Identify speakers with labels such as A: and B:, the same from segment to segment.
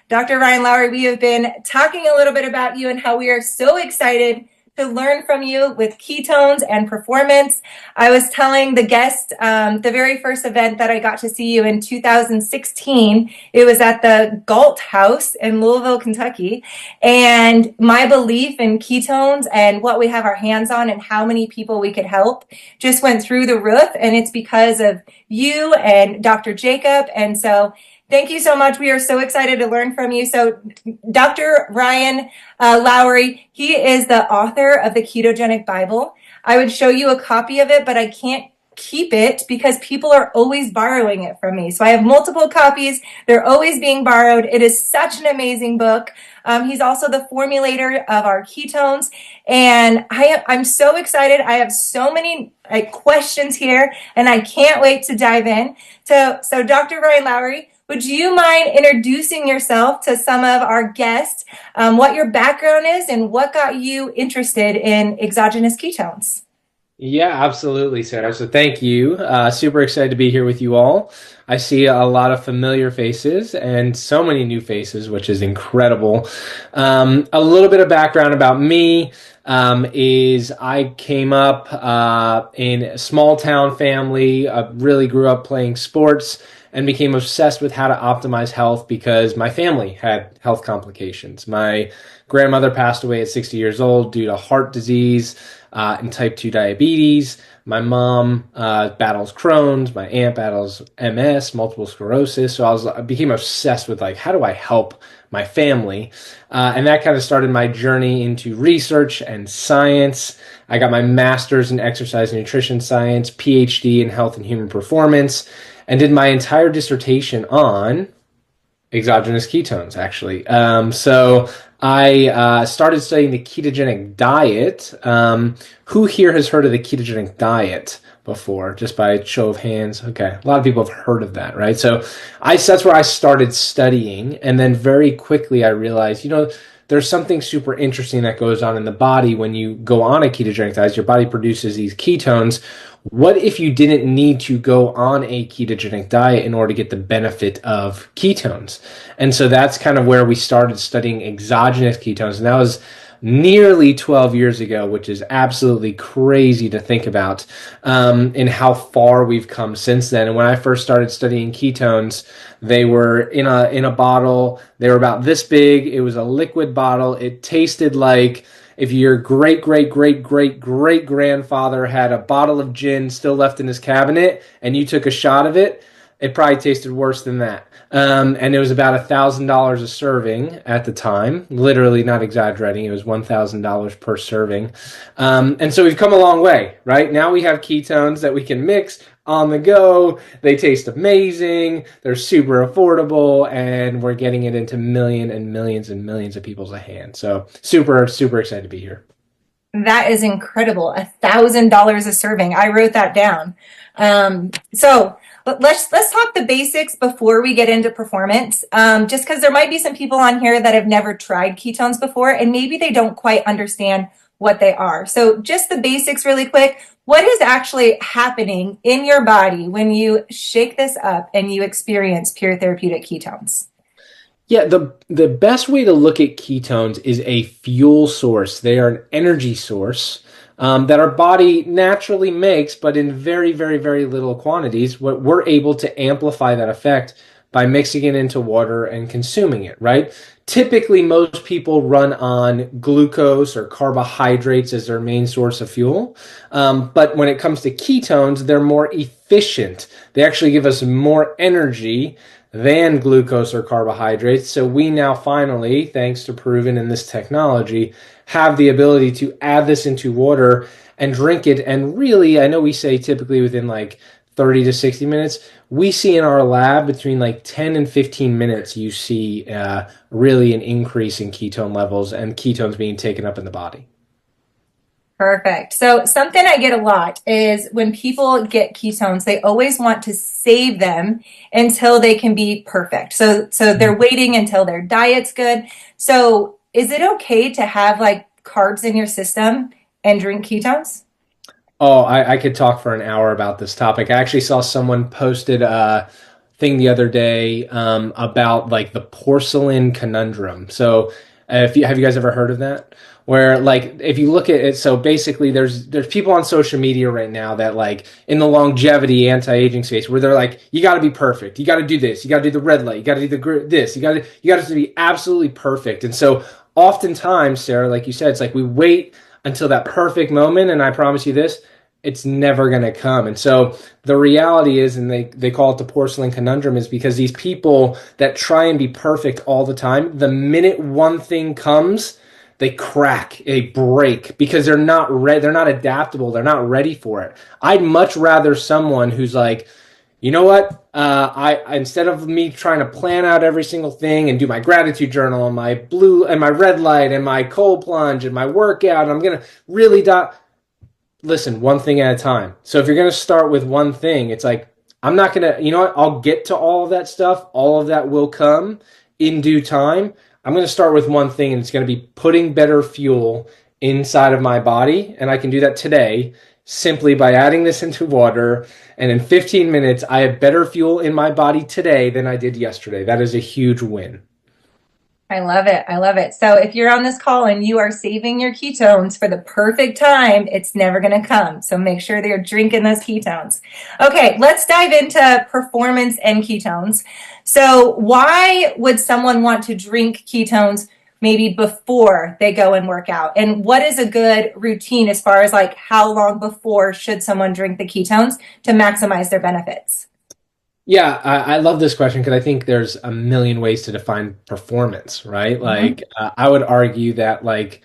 A: Dr. Ryan Lowery, we have been talking a little bit about you and how we are so excited to learn from you with ketones and performance. I was telling the guest the very first event that I got to see you in 2016, it was at the Galt House in Louisville, Kentucky. And my belief in ketones and what we have our hands on and how many people we could help just went through the roof. And it's because of you and Dr. Jacob. And so thank you so much. We are so excited to learn from you. So Dr. Ryan Lowery, he is the author of the Ketogenic Bible. I would show you a copy of it, but I can't keep it because people are always borrowing it from me. So I have multiple copies. They're always being borrowed. It is such an amazing book. He's also the formulator of our ketones. And I'm so excited. I have so many questions here, and I can't wait to dive in. So Dr. Ryan Lowery, would you mind introducing yourself to some of our guests, what your background is and what got you interested in exogenous ketones?
B: Yeah, absolutely, Sarah. So thank you. Super excited to be here with you all. I see a lot of familiar faces and so many new faces, which is incredible. A little bit of background about me is I came up in a small town family, really grew up playing sports and became obsessed with how to optimize health because my family had health complications. My grandmother passed away at 60 years old due to heart disease and type 2 diabetes. My mom battles Crohn's. My aunt battles MS, multiple sclerosis. So I became obsessed with how do I help my family? And that kind of started my journey into research and science. I got my master's in exercise and nutrition science, PhD in health and human performance, and did my entire dissertation on exogenous ketones, actually. So I started studying the ketogenic diet. Who here has heard of the ketogenic diet before? Just by show of hands. Okay, a lot of people have heard of that, right? So that's where I started studying, and then very quickly I realized, there's something super interesting that goes on in the body when you go on a ketogenic diet. Your body produces these ketones. What if you didn't need to go on a ketogenic diet in order to get the benefit of ketones? And so that's kind of where we started studying exogenous ketones. And that was nearly 12 years ago, which is absolutely crazy to think about, and how far we've come since then. And when I first started studying ketones, they were in a bottle. They were about this big. It was a liquid bottle. It tasted like if your great grandfather had a bottle of gin still left in his cabinet and you took a shot of it, it probably tasted worse than that. And it was about $1,000 a serving at the time. Literally, not exaggerating. It was $1,000 per serving. And so we've come a long way, right? Now we have ketones that we can mix on the go. They taste amazing. They're super affordable, and we're getting it into millions and millions of people's hands. So super excited to be here.
A: That is incredible. $1,000 a serving. I wrote that down. So let's talk the basics before we get into performance. Just because there might be some people on here that have never tried ketones before, and maybe they don't quite understand what they are. So just the basics really quick. What is actually happening in your body when you shake this up and you experience pure therapeutic ketones?
B: Yeah, the best way to look at ketones is a fuel source. They are an energy source that our body naturally makes, but in very little quantities. What we're able to amplify that effect by mixing it into water and consuming it, right? Typically, most people run on glucose or carbohydrates as their main source of fuel. But when it comes to ketones, they're more efficient. They actually give us more energy than glucose or carbohydrates. So we now finally, thanks to proven in this technology, have the ability to add this into water and drink it. And really, I know we say typically within 30 to 60 minutes. We see in our lab between 10 and 15 minutes, you see really an increase in ketone levels and ketones being taken up in the body.
A: Perfect. So something I get a lot is when people get ketones, they always want to save them until they can be perfect. So they're waiting until their diet's good. So is it okay to have carbs in your system and drink ketones?
B: Oh, I could talk for an hour about this topic. I actually saw someone posted thing the other day about like the porcelain conundrum. So, if you have you guys ever heard of that? Where like if you look at it, so basically there's people on social media right now that like in the longevity anti-aging space where they're like, you got to be perfect, you got to do this, you got to do the red light, you got to do this, you got to be absolutely perfect. And so oftentimes, Sarah, like you said, it's like we wait until that perfect moment, and I promise you this, it's never going to come. And so the reality is, and they call it the porcelain conundrum, is because these people that try and be perfect all the time, the minute one thing comes, they crack, they break because they're not ready, they're not adaptable, they're not ready for it. I'd much rather someone who's like, you know what? I instead of me trying to plan out every single thing and do my gratitude journal and my blue and my red light and my cold plunge and my workout, I'm gonna really listen, one thing at a time. So if you're gonna start with one thing, it's like I'm not gonna, you know what? I'll get to all of that stuff. All of that will come in due time. I'm going to start with one thing, and it's going to be putting better fuel inside of my body. And I can do that today simply by adding this into water. And in 15 minutes, I have better fuel in my body today than I did yesterday. That is a huge win.
A: I love it. I love it. So if you're on this call and you are saving your ketones for the perfect time, it's never going to come. So make sure that you're drinking those ketones. Okay, let's dive into performance and ketones. So why would someone want to drink ketones maybe before they go and work out? And what is a good routine as far as like how long before should someone drink the ketones to maximize their benefits?
B: Yeah, I love this question because I think there's a million ways to define performance, right?
A: Mhm.
B: Like, I would argue that, like,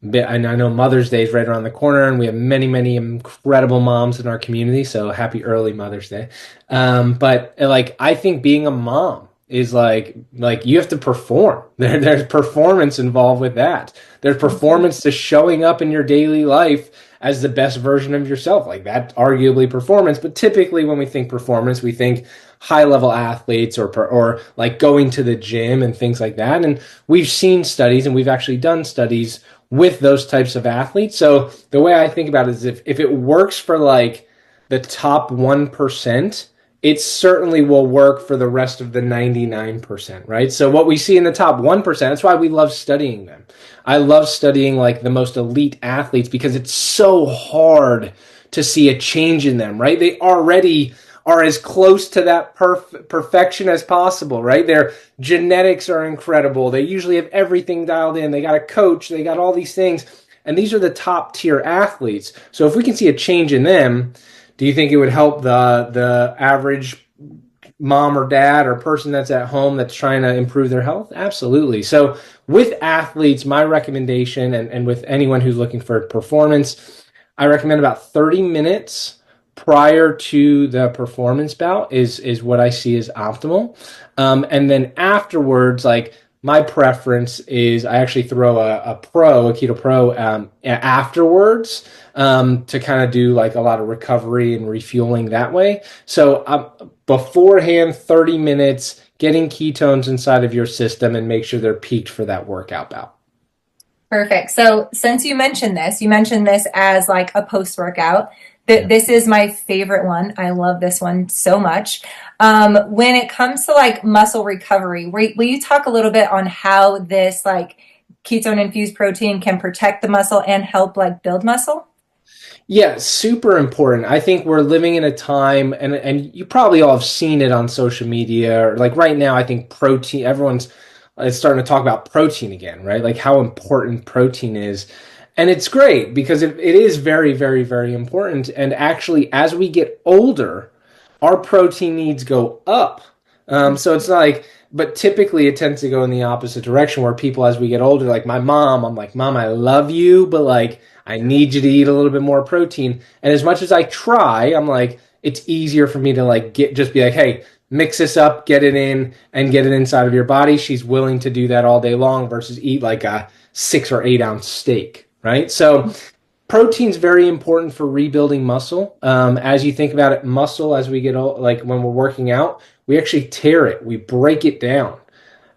B: and I know Mother's Day is right around the corner, and we have many, many incredible moms in our community. So happy early Mother's Day. But like, I think being a mom is like you have to perform. There's performance involved with that. There's performance to showing up in your daily life as the best version of yourself. Like that, arguably performance. But typically, when we think performance, we think high level athletes or like going to the gym and things like that. And we've seen studies, and we've actually done studies with those types of athletes. So the way I think about it is if it works for like the top 1%, it certainly will work for the rest of the 99%, right? So what we see in the top 1%, that's why we love studying them. I love studying like the most elite athletes because it's so hard to see a change in them, right? They already are as close to that perfection as possible, right? Their genetics are incredible. They usually have everything dialed in. They got a coach, they got all these things. And these are the top tier athletes. So if we can see a change in them, do you think it would help the average mom or dad or person that's at home that's trying to improve their health? Absolutely. So with athletes, my recommendation, and with anyone who's looking for performance, I recommend about 30 minutes prior to the performance bout is what I see as optimal. And then afterwards, like my preference is I actually throw a keto pro afterwards to kind of do like a lot of recovery and refueling that way. So beforehand, 30 minutes, getting ketones inside of your system and make sure they're peaked for that workout bout.
A: Perfect. So since you mentioned this as like a post-workout. This is my favorite one. I love this one so much. When it comes to like muscle recovery, will you talk a little bit on how this like ketone infused protein can protect the muscle and help like build muscle?
B: Yeah, super important. I think we're living in a time, and you probably all have seen it on social media. Or like right now, I think protein, everyone's starting to talk about protein again, right? Like how important protein is. And it's great because it is very, very, very important. And actually, as we get older, our protein needs go up. So it's not like, but typically it tends to go in the opposite direction where people, as we get older, like my mom, I'm like, Mom, I love you, but like, I need you to eat a little bit more protein. And as much as I try, I'm like, it's easier for me to like just be like, hey, mix this up, get it in, and get it inside of your body. She's willing to do that all day long versus eat like a 6 or 8 ounce steak, right? So protein's very important for rebuilding muscle. As you think about it, muscle as we get old, like when we're working out, we actually tear it, we break it down,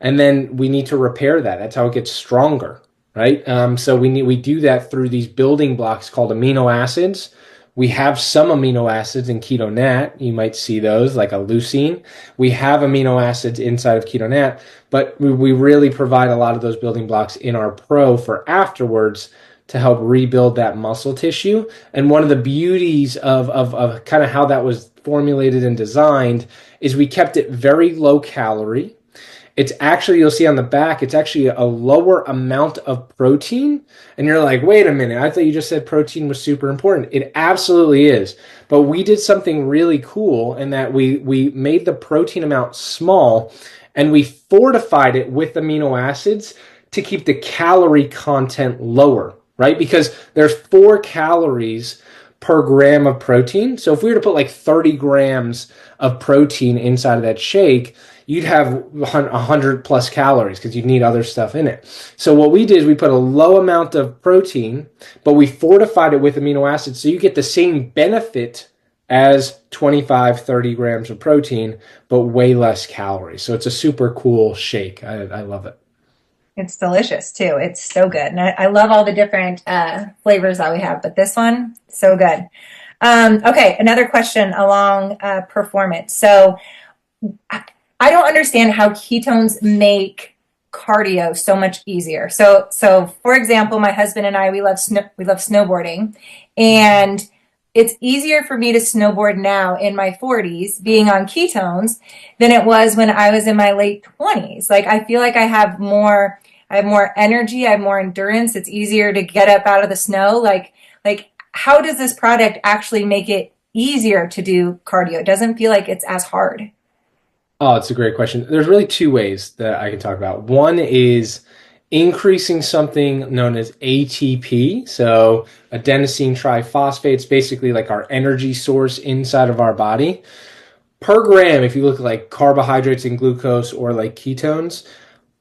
B: and then we need to repair that. That's how it gets stronger, right? So we do that through these building blocks called amino acids, We have some amino acids in ketonat. You might see those like a leucine. We have amino acids inside of ketonat, but we really provide a lot of those building blocks in our pro for afterwards to help rebuild that muscle tissue. And one of the beauties of kind of how that was formulated and designed is we kept it very low calorie. It's actually, you'll see on the back, it's actually a lower amount of protein. And you're like, wait a minute, I thought you just said protein was super important. It absolutely is. But we did something really cool in that we made the protein amount small and we fortified it with amino acids to keep the calorie content lower, right? Because there's 4 calories per gram of protein. So if we were to put like 30 grams of protein inside of that shake, you'd have 100 plus calories because you'd need other stuff in it. So what we did is we put a low amount of protein, but we fortified it with amino acids so you get the same benefit as 25, 30 grams of protein, but way less calories. So it's a super cool shake. I love it.
A: It's delicious too. It's so good. And I love all the different flavors that we have, but this one, so good. Okay, another question along performance. So I don't understand how ketones make cardio so much easier. So for example, my husband and I, we love snowboarding, and it's easier for me to snowboard now in my 40s being on ketones than it was when I was in my late 20s. Like I feel like I have more energy, I have more endurance. It's easier to get up out of the snow. Like how does this product actually make it easier to do cardio? It doesn't feel like it's as hard.
B: Oh, it's a great question. There's really 2 ways that I can talk about. One is increasing something known as ATP, so adenosine triphosphate. It's basically like our energy source inside of our body. Per gram, if you look at like carbohydrates and glucose or like ketones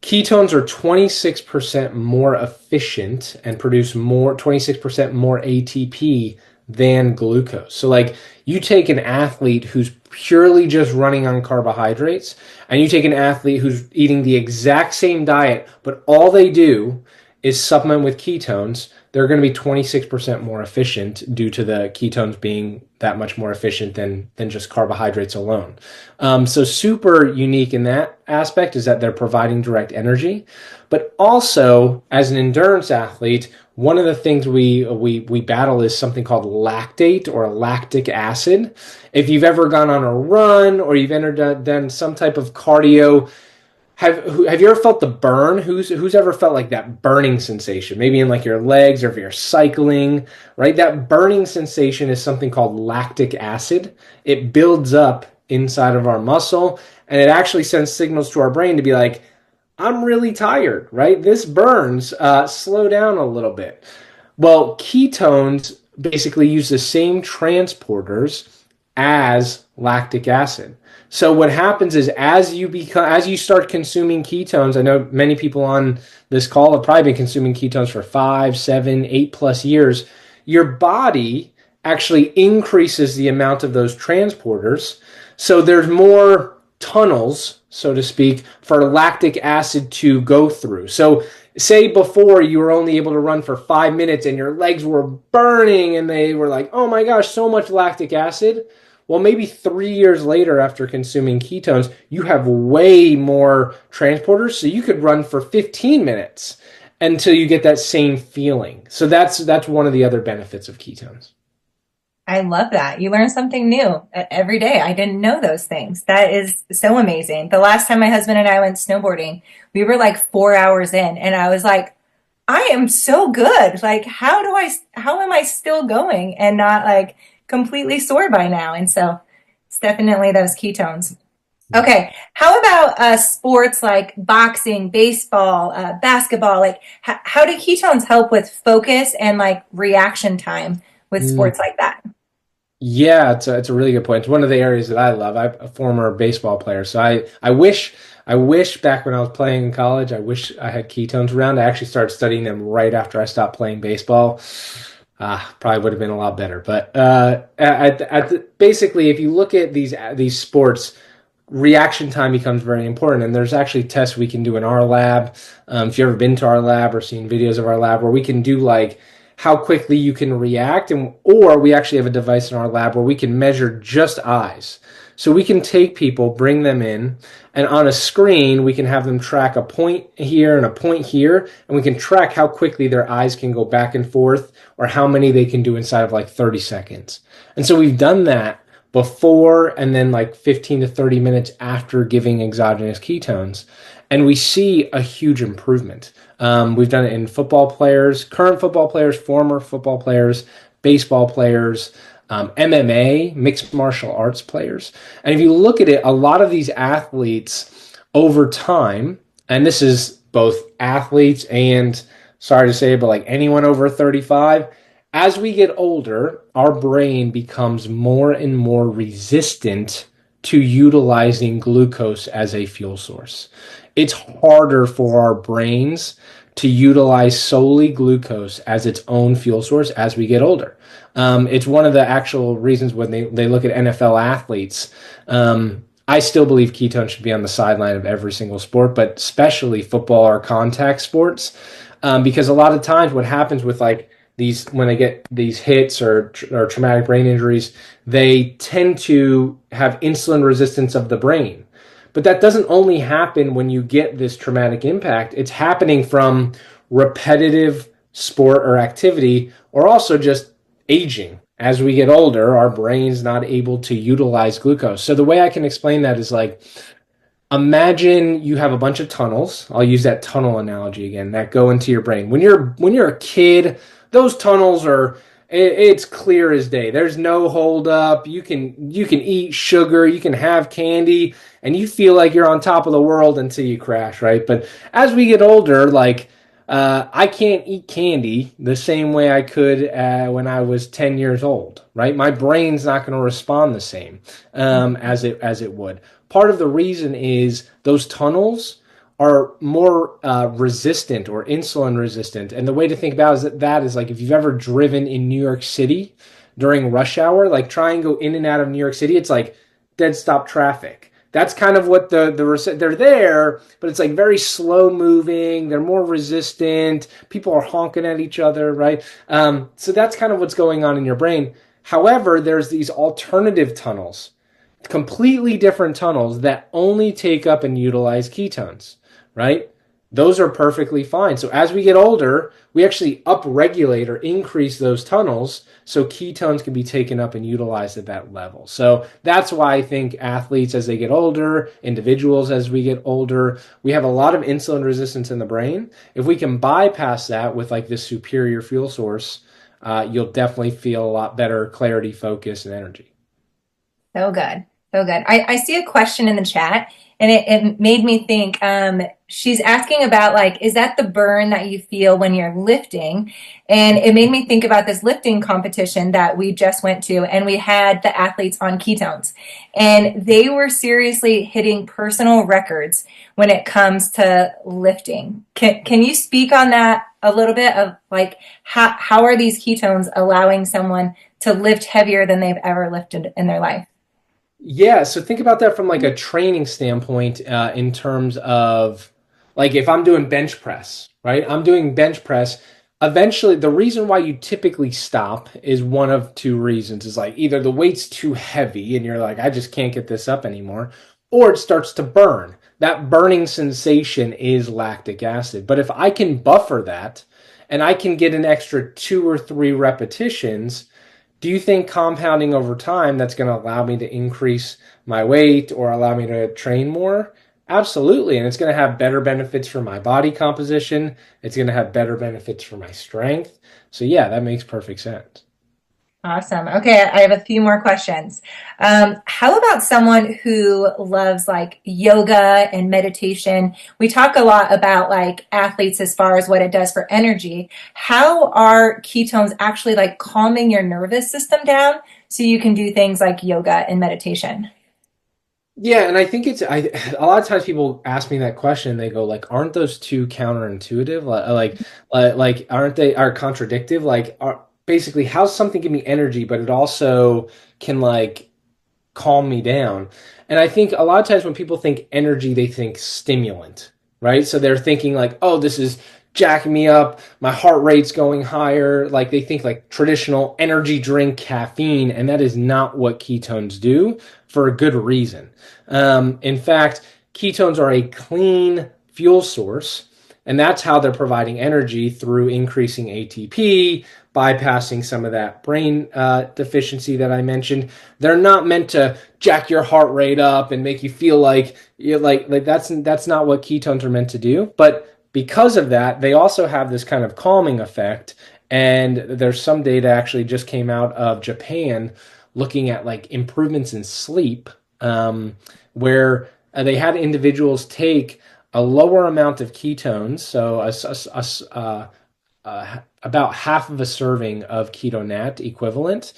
B: are 26% more efficient and produce 26% more ATP than glucose. So like you take an athlete who's purely just running on carbohydrates and you take an athlete who's eating the exact same diet, but all they do is supplement with ketones, they're going to be 26% more efficient due to the ketones being that much more efficient than just carbohydrates alone. So super unique in that aspect is that they're providing direct energy. But also, as an endurance athlete, one of the things we battle is something called lactate or lactic acid. If you've ever gone on a run or you've done some type of cardio, have you ever felt the burn? Who's ever felt like that burning sensation? Maybe in like your legs or if you're cycling, right? That burning sensation is something called lactic acid. It builds up inside of our muscle and it actually sends signals to our brain to be like, I'm really tired, right? This burns, slow down a little bit. Well, ketones basically use the same transporters as lactic acid. So what happens is as you start consuming ketones, I know many people on this call have probably been consuming ketones for 5, 7, 8+ years. Your body actually increases the amount of those transporters. So there's more tunnels, so to speak, for lactic acid to go through. So say before you were only able to run for 5 minutes and your legs were burning and they were like, oh my gosh, so much lactic acid. Well, maybe 3 years later after consuming ketones, you have way more transporters, so you could run for 15 minutes until you get that same feeling. So that's one of the other benefits of ketones.
A: I love that. You learn something new every day. I didn't know those things. That is so amazing. The last time my husband and I went snowboarding, we were like 4 hours in and I was like, I am so good. Like, how am I still going and not like completely sore by now? And so it's definitely those ketones. Okay. How about sports like boxing, baseball, basketball? Like how do ketones help with focus and like reaction time with sports like that?
B: Yeah, it's a really good point. It's one of the areas that I love. I'm a former baseball player, so I wish back when I was playing in college, I wish I had ketones around. I actually started studying them right after I stopped playing baseball. Probably would have been a lot better. But basically, if you look at these sports, reaction time becomes very important. And there's actually tests we can do in our lab. If you've ever been to our lab or seen videos of our lab, where we can do like how quickly you can react, and or we actually have a device in our lab where we can measure just eyes. So we can take people, bring them in, and on a screen we can have them track a point here and a point here, and we can track how quickly their eyes can go back and forth or how many they can do inside of like 30 seconds. And so we've done that before and then like 15 to 30 minutes after giving exogenous ketones. And we see a huge improvement. We've done it in football players, current football players, former football players, baseball players, MMA, mixed martial arts players. And if you look at it, a lot of these athletes over time, and this is both athletes and, sorry to say, but like anyone over 35, as we get older, our brain becomes more and more resistant to utilizing glucose as a fuel source. It's harder for our brains to utilize solely glucose as its own fuel source as we get older. It's one of the actual reasons when they look at NFL athletes. I still believe ketones should be on the sideline of every single sport, but especially football or contact sports, because a lot of times what happens with like these, when they get these hits or traumatic brain injuries, they tend to have insulin resistance of the brain. But that doesn't only happen when you get this traumatic impact. It's happening from repetitive sport or activity, or also just aging. As we get older, our brain's not able to utilize glucose. So the way I can explain that is like, imagine you have a bunch of tunnels. I'll use that tunnel analogy again, that go into your brain. When you're a kid, those tunnels are, it's clear as day. There's no hold up. You can eat sugar, you can have candy, and you feel like you're on top of the world until you crash, right? But as we get older, like I can't eat candy the same way I could when I was 10 years old, right? My brain's not going to respond the same as it would. Part of the reason is those tunnels are more resistant or insulin resistant. And the way to think about that is like if you've ever driven in New York City during rush hour, like try and go in and out of New York City, it's like dead stop traffic. That's kind of what they're there, but it's like very slow moving. They're more resistant. People are honking at each other, right? So that's kind of what's going on in your brain. However, there's these alternative tunnels, completely different tunnels that only take up and utilize ketones, right? Those are perfectly fine. So as we get older, we actually upregulate or increase those tunnels so ketones can be taken up and utilized at that level. So that's why I think athletes as they get older, individuals as we get older, we have a lot of insulin resistance in the brain. If we can bypass that with like this superior fuel source, you'll definitely feel a lot better clarity, focus, and energy.
A: So good. So good. I see a question in the chat and it made me think, she's asking about like, is that the burn that you feel when you're lifting? And it made me think about this lifting competition that we just went to, and we had the athletes on ketones, and they were seriously hitting personal records when it comes to lifting. Can you speak on that a little bit of like, how are these ketones allowing someone to lift heavier than they've ever lifted in their life?
B: Yeah, so think about that from like a training standpoint in terms of like if I'm doing bench press, right? I'm doing bench press. Eventually, the reason why you typically stop is one of two reasons. Is like either the weight's too heavy and you're like, I just can't get this up anymore, or it starts to burn. That burning sensation is lactic acid. But if I can buffer that and I can get an extra 2 or 3 repetitions, do you think compounding over time that's going to allow me to increase my weight or allow me to train more? Absolutely. And it's going to have better benefits for my body composition. It's going to have better benefits for my strength. So yeah, that makes perfect sense.
A: Awesome. Okay, I have a few more questions. How about someone who loves like yoga and meditation? We talk a lot about like athletes as far as what it does for energy. How are ketones actually like calming your nervous system down so you can do things like yoga and meditation?
B: Yeah, and I think a lot of times people ask me that question. They go like, "Aren't those two counterintuitive? Like aren't they are contradictive? Like, basically, how's something give me energy, but it also can like calm me down?" And I think a lot of times when people think energy, they think stimulant, right? So they're thinking like, "Oh, this is jacking me up, my heart rate's going higher. Like they think like traditional energy drink caffeine, and that is not what ketones do for a good reason. In fact, ketones are a clean fuel source, and that's how they're providing energy through increasing ATP, bypassing some of that brain deficiency that I mentioned. They're not meant to jack your heart rate up and make you feel like you're like that's not what ketones are meant to do. But because of that, they also have this kind of calming effect. And there's some data actually just came out of Japan looking at like improvements in sleep, where they had individuals take a lower amount of ketones, so about half of a serving of ketonat equivalent,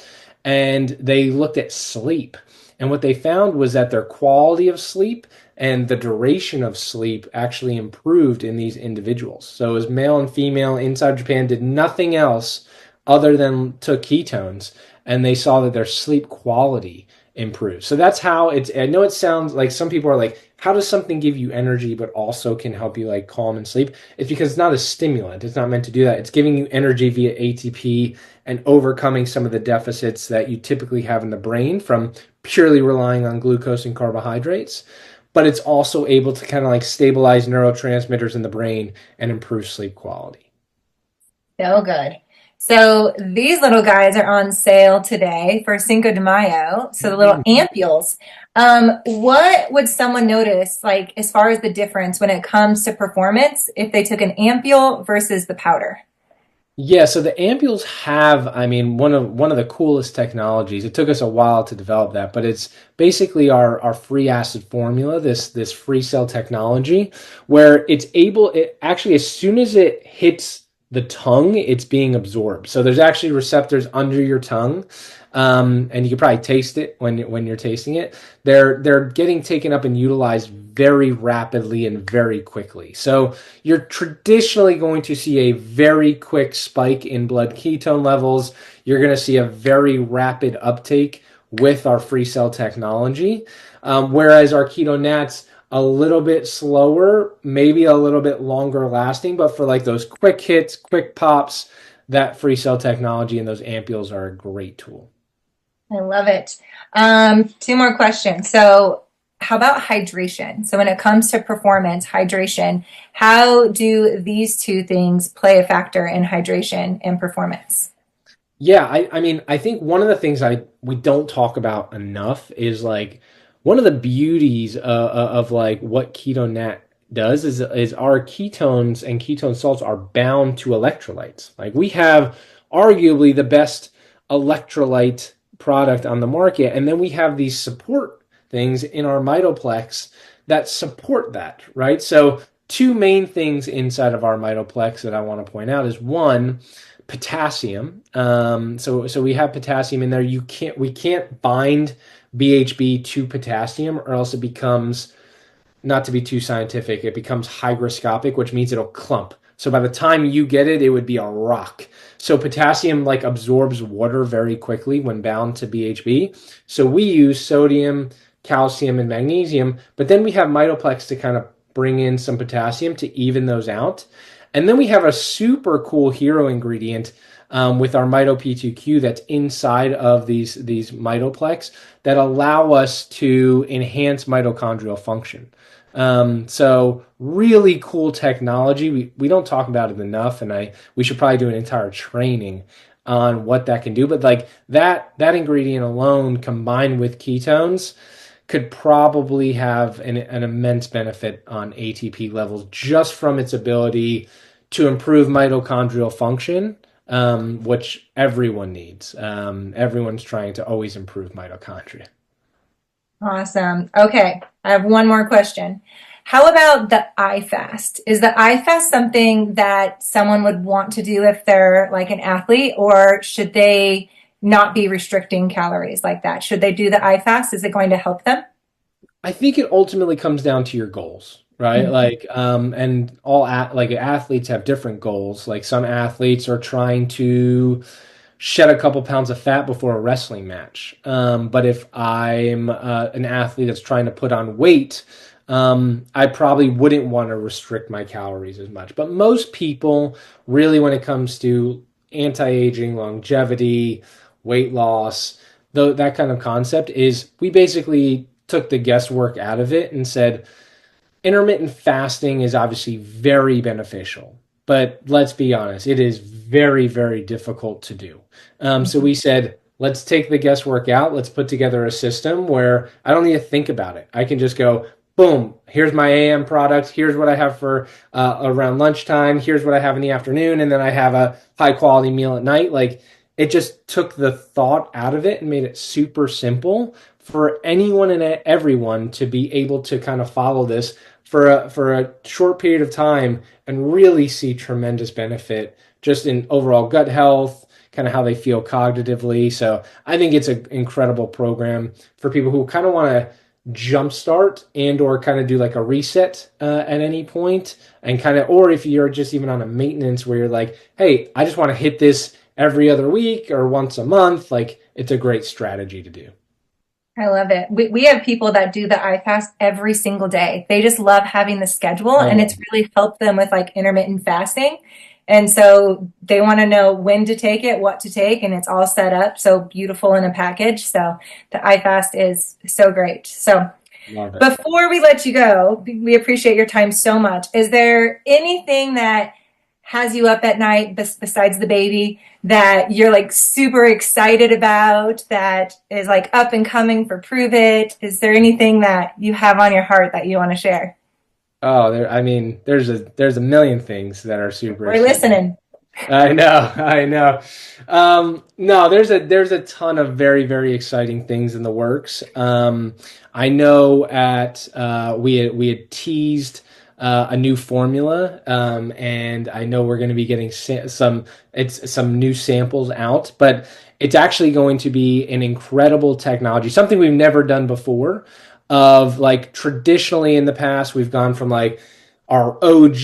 B: and they looked at sleep. And what they found was that their quality of sleep and the duration of sleep actually improved in these individuals. So as male and female inside Japan did nothing else other than took ketones, and they saw that their sleep quality improved. So that's how it's, I know it sounds like some people are like, how does something give you energy but also can help you like calm and sleep? It's because it's not a stimulant. It's not meant to do that. It's giving you energy via ATP and overcoming some of the deficits that you typically have in the brain from purely relying on glucose and carbohydrates. But it's also able to kind of like stabilize neurotransmitters in the brain and improve sleep quality.
A: So good. So these little guys are on sale today for Cinco de Mayo. So the little ampules. What would someone notice, like as far as the difference when it comes to performance, if they took an ampule versus the powder?
B: Yeah, so the ampules have, I mean, one of the coolest technologies. It took us a while to develop that, but it's basically our free acid formula, this free cell technology, where it's able, it actually as soon as it hits the tongue, it's being absorbed. So there's actually receptors under your tongue, and you can probably taste it when you're tasting it. They're getting taken up and utilized very rapidly and very quickly. So you're traditionally going to see a very quick spike in blood ketone levels. You're going to see a very rapid uptake with our free cell technology, whereas our ketonats a little bit slower, maybe a little bit longer lasting, but for like those quick hits, quick pops, that free cell technology and those ampules are a great tool.
A: I love it. Two more questions. So how about hydration? So when it comes to performance, hydration, how do these two things play a factor in hydration and performance?
B: Yeah, I mean, I think one of the things I we don't talk about enough is like one of the beauties of like what ketonat does is our ketones and ketone salts are bound to electrolytes. Like we have arguably the best electrolyte product on the market, and then we have these support things in our mitoplex that support that, right? So two main things inside of our mitoplex that I want to point out is one, potassium. So we have potassium in there. We can't bind BHB to potassium, or else it becomes, not to be too scientific, it becomes hygroscopic, which means it'll clump. So by the time you get it, it would be a rock. So potassium like absorbs water very quickly when bound to BHB. So we use sodium, calcium, and magnesium, but then we have mitoplex to kind of bring in some potassium to even those out. And then we have a super cool hero ingredient with our mito P2Q that's inside of these mitoplex that allow us to enhance mitochondrial function. So really cool technology. We don't talk about it enough, and we should probably do an entire training on what that can do. But like that ingredient alone combined with ketones could probably have an immense benefit on ATP levels just from its ability to improve mitochondrial function, which everyone needs. Everyone's trying to always improve mitochondria.
A: Awesome. Okay, I have one more question. How about the eye fast? Is the eye fast something that someone would want to do if they're like an athlete, or should they not be restricting calories like that? Should they do the eye fast? Is it going to help them?
B: I think it ultimately comes down to your goals, right?
A: Mhm.
B: Like, and like athletes have different goals. Like some athletes are trying to shed a couple pounds of fat before a wrestling match. But if I'm an athlete that's trying to put on weight, I probably wouldn't want to restrict my calories as much. But most people, really, when it comes to anti-aging, longevity, weight loss, that kind of concept, is we basically took the guesswork out of it and said, intermittent fasting is obviously very beneficial, but let's be honest, it is very, very difficult to do. So we said, let's take the guesswork out. Let's put together a system where I don't need to think about it. I can just go, boom, here's my AM product. Here's what I have for around lunchtime. Here's what I have in the afternoon. And then I have a high quality meal at night. Like, it just took the thought out of it and made it super simple for anyone and everyone to be able to kind of follow this for a short period of time and really see tremendous benefit just in overall gut health, kind of how they feel cognitively. So I think it's an incredible program for people who kind of want to jumpstart and or kind of do like a reset at any point, and kind of, or if you're just even on a maintenance where you're like, hey, I just want to hit this every other week or once a month, like, it's a great strategy to do.
A: I love it. We have people that do the iFast every single day. They just love having the schedule, and
B: Oh,
A: it's really helped them with like intermittent fasting. And so they want to know when to take it, what to take, and it's all set up so beautiful in a package. So the iFast is so great. So
B: love it.
A: before we let you go, we appreciate your time so much. Is there anything that has you up at night besides the baby that you're like super excited about, that is like up and coming for Prove It? Is there anything that you have on your heart that you want to share?
B: Oh, I mean, there's a million things that are super
A: We're
B: exciting.
A: listening.
B: I know, I know. No, there's a ton of very, very exciting things in the works. I know at we had teased a new formula, and I know we're going to be getting some new samples out, but it's actually going to be an incredible technology, something we've never done before. Of like, traditionally in the past, we've gone from like our OG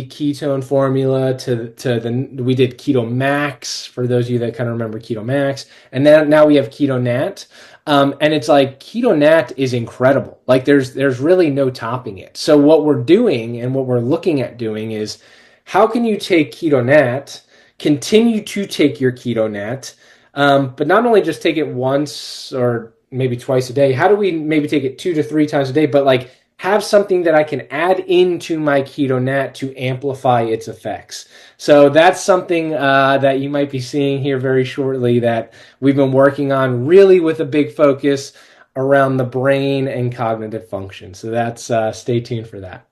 B: ketone formula to the we did Keto Max, for those of you that kind of remember Keto Max, and then now we have Keto Nat. And it's like, Keto Nat is incredible. Like, there's really no topping it. So what we're doing and what we're looking at doing is, how can you take Keto Nat, continue to take your Keto Nat, but not only just take it once or maybe twice a day. How do we maybe take it 2 to 3 times a day, but like, have something that I can add into my Keto Nat to amplify its effects? So that's something that you might be seeing here very shortly, that we've been working on, really with a big focus around the brain and cognitive function. So that's stay tuned for that.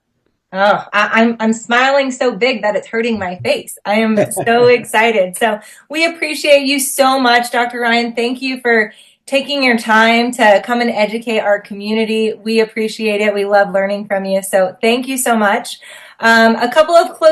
A: Oh, I'm smiling so big that it's hurting my face. I am so excited. So we appreciate you so much, Dr. Ryan. Thank you for taking your time to come and educate our community. We appreciate it. We love learning from you. So thank you so much. A couple of closing